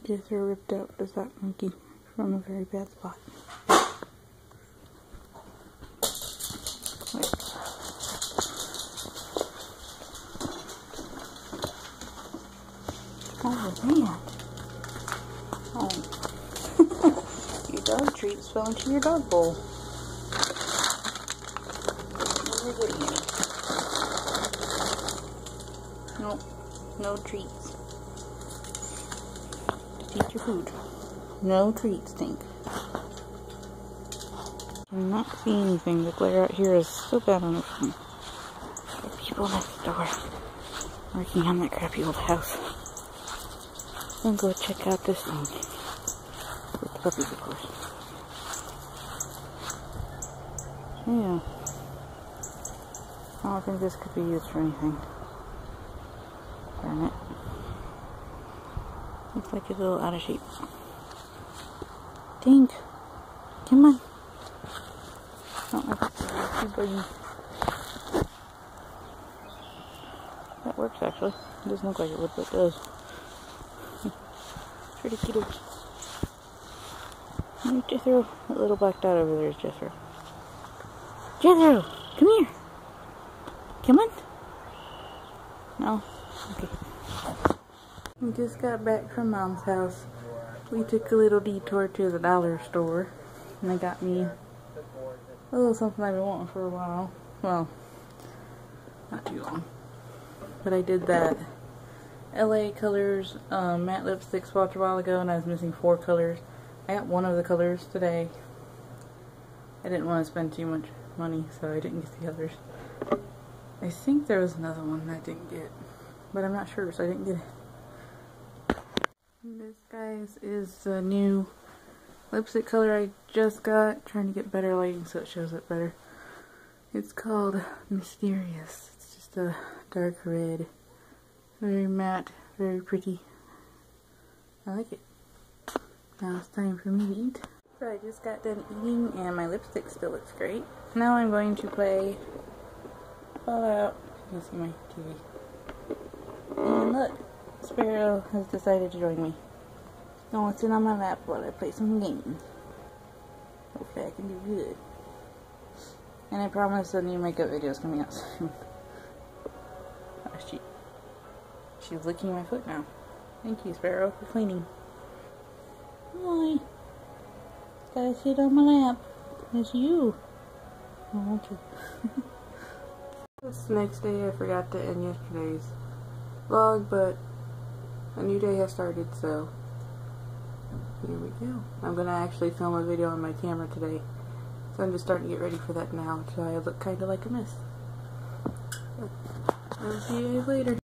Jethro ripped out the sock monkey from a very bad spot. Wait. Oh man. Oh. Your dog treats fell into your dog bowl. You're getting any. Nope. No treats. Eat your food. No treats, Tink. I cannot see anything. The glare out here is so bad on the phone. There are people next door working on that crappy old house. I'm gonna go check out this thing. With the puppies, of course. Yeah. I don't think this could be used for anything. Darn it. Looks like it's a little out of shape. Tink, come on. Oh, that's too buggy. That works actually. It doesn't look like it would, but it does. Pretty cute. There's Jethro. That little black dot over there is Jethro. Jethro, come here. Come on. No? Okay. We just got back from Mom's house. We took a little detour to the dollar store. And they got me a little something I've been wanting for a while. Well, not too long. But I did that LA Colors matte lipstick swatch a while ago, and I was missing 4 colors. I got one of the colors today. I didn't want to spend too much money, so I didn't get the others. I think there was another one that I didn't get, but I'm not sure, so I didn't get it. This, guys, is the new lipstick color I just got. Trying to get better lighting so it shows up better. It's called Mysterious. It's just a dark red. Very matte, very pretty. I like it. Now it's time for me to eat. So I just got done eating and my lipstick still looks great. Now I'm going to play Fallout. You can see my TV. And look, Sparrow has decided to join me. He's going to sit on my lap while I play some games. Hopefully I can do good. And I promise a new makeup video is coming out soon. Oh, she's licking my foot now. Thank you, Sparrow, for cleaning. Hi. Gotta sit on my lap. It's you. I want you. It's the next day. I forgot to end yesterday's vlog, but a new day has started, so here we go. I'm gonna actually film a video on my camera today, so I'm just starting to get ready for that now, so I look kind of like a mess. I'll see you guys later.